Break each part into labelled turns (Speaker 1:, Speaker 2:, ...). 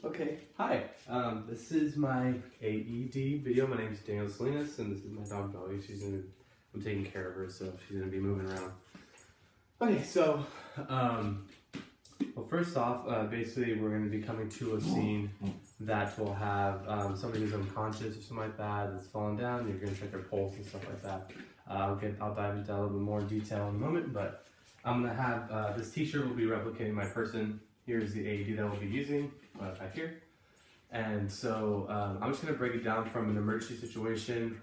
Speaker 1: Okay, hi. This is my AED video. My name is Daniel Salinas, and this is my dog Belly. I'm taking care of her, so she's gonna be moving around. Okay, so, well, first off, basically we're gonna be coming to a scene that will have somebody who's unconscious or something like that, that's fallen down. You're gonna check their pulse and stuff like that. I'll dive into a little bit more detail in a moment, but I'm gonna have this T-shirt will be replicating my person. Here's the AED that we'll be using back here. And so I'm just going to break it down from an emergency situation,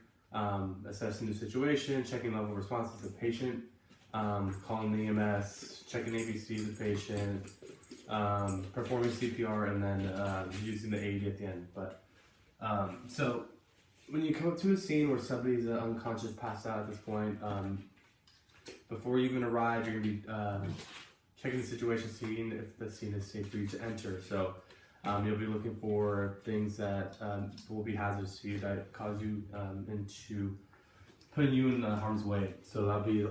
Speaker 1: assessing the situation, checking level of response to the patient, calling the EMS, checking ABC of the patient, performing CPR, and then using the AED at the end. But so when you come up to a scene where somebody's unconscious, passed out at this point, before you even arrive, you're going to be checking the situation, seeing if the scene is safe for you to enter. So you'll be looking for things that will be hazardous to you, that cause you into putting you in harm's way. So that'll be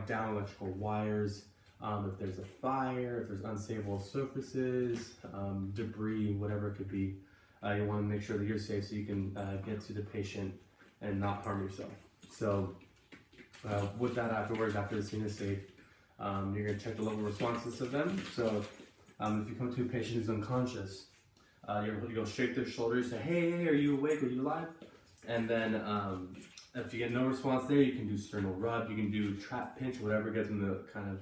Speaker 1: down electrical wires, if there's a fire, if there's unstable surfaces, debris, whatever it could be. You want to make sure that you're safe so you can get to the patient and not harm yourself. So with that afterwards, after the scene is safe, you're going to check the level of responses of them. So if you come to a patient who's unconscious, you'll shake their shoulders, say, hey, are you awake? Are you alive? And then if you get no response there, you can do sternal rub, you can do trap pinch, whatever gets them to kind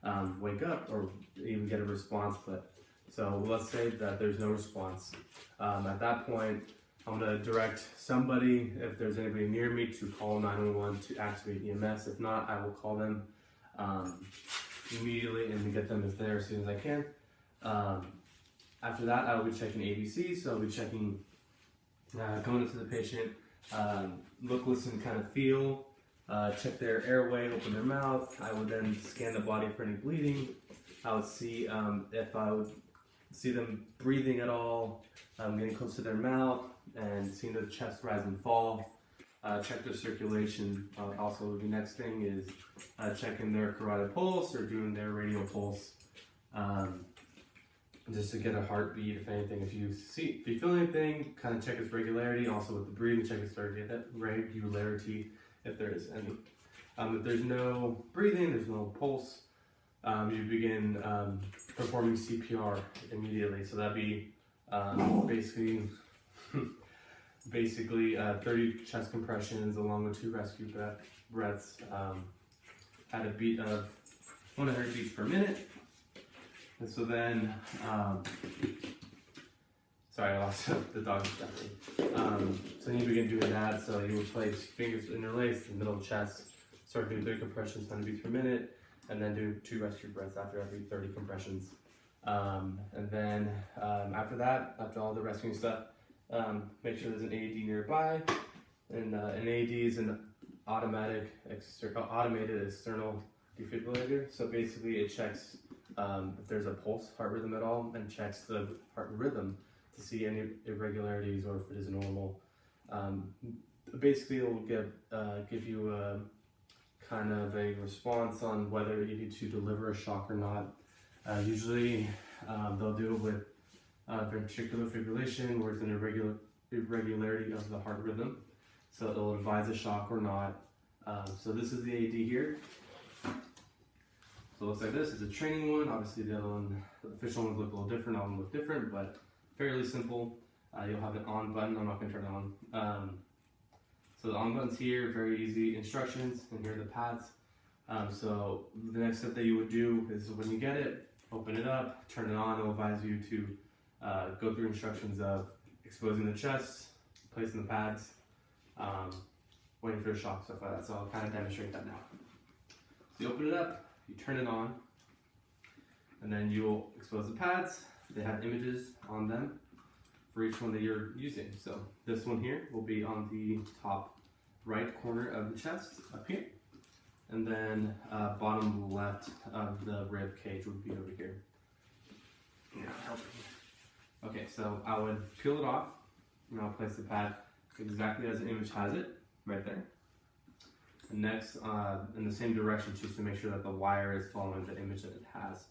Speaker 1: of wake up or even get a response. But so let's say that there's no response. At that point, I'm going to direct somebody, if there's anybody near me, to call 911 to activate EMS. If not, I will call them immediately and get them there as soon as I can. After that, I will be checking ABC, so I'll be checking, going into the patient, look, listen, kind of feel, check their airway, open their mouth. I would then scan the body for any bleeding. I would see if I would see them breathing at all, getting close to their mouth, and seeing the chest rise and fall. Check their circulation. Also, the next thing is checking their carotid pulse or doing their radial pulse, just to get a heartbeat. If anything, if you feel anything, kind of check its regularity. Also with the breathing, check its regularity if there is any. If there's no breathing, there's no pulse, you begin performing CPR immediately. So that'd be basically 30 chest compressions along with 2 rescue breaths at a beat of 100 beats per minute. And so then, sorry, I lost the dog distracted. So you begin doing that. So you would place fingers interlaced in the middle of the chest, start doing 30 compressions, 100 beats per minute, and then do 2 rescue breaths after every 30 compressions. And then after that, after all the rescuing stuff, make sure there's an AED nearby. And an AED is an automated external defibrillator. So basically it checks if there's a pulse, heart rhythm at all, and checks the heart rhythm to see any irregularities or if it is normal. Basically it will give you a kind of a response on whether you need to deliver a shock or not. Usually they'll do it with ventricular fibrillation, where it's an irregularity of the heart rhythm. So it'll advise a shock or not. So this is the AED here. So it looks like this. It's a training one. Obviously the other one, the official ones look a little different, all of them look different, but fairly simple. You'll have an on button. I'm not going to turn it on. So the on button's here, very easy instructions, and here are the pads. So the next step that you would do is when you get it, open it up, turn it on. It'll advise you to go through instructions of exposing the chest, placing the pads, waiting for a shock, stuff like that. So I'll kind of demonstrate that now. So you open it up, you turn it on, and then you'll expose the pads. They have images on them for each one that you're using. So this one here will be on the top right corner of the chest, up here. And then bottom left of the rib cage would be over here. Yeah, help me. Okay, so I would peel it off, and I'll place the pad exactly as the image has it, right there. And next, in the same direction too, to make sure that the wire is following the image that it has.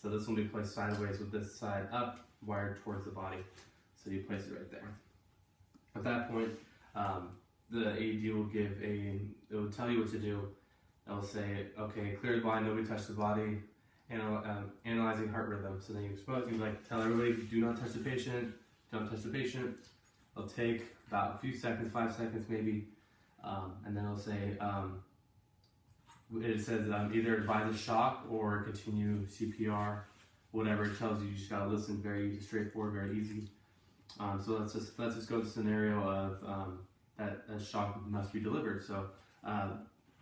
Speaker 1: So this will be placed sideways with this side up, wired towards the body. So you place it right there. At that point, the AED will it will tell you what to do. It will say, okay, clear the body, nobody touch the body, analyzing heart rhythm. So then you tell everybody, do not touch the patient, don't touch the patient. It'll take about a few seconds, 5 seconds maybe, and then it'll say, it says either advise a shock or continue CPR, whatever it tells you. You just gotta listen. Very straightforward, very easy. So let's just go to the scenario of that a shock must be delivered. So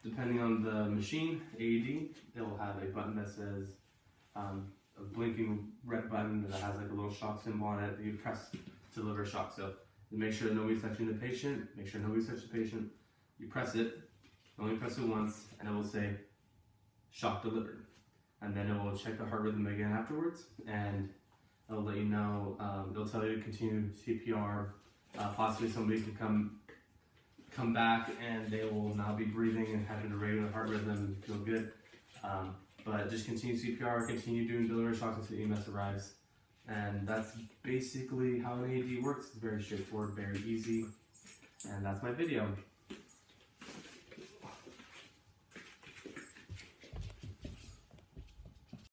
Speaker 1: depending on the machine, AED, it will have a button that says a blinking red button that has like a little shock symbol on it that you press to deliver shock. So make sure that nobody's touching the patient. Make sure nobody's touching the patient. You press it. Only press it once, and it will say shock delivered. And then it will check the heart rhythm again afterwards, and it'll let you know. It'll tell you to continue CPR. Possibly somebody can come back, and they will now be breathing and having a regular heart rhythm and feel good. But just continue CPR, continue doing delivery shocks until EMS arrives. And that's basically how an AED works. It's very straightforward, very easy. And that's my video.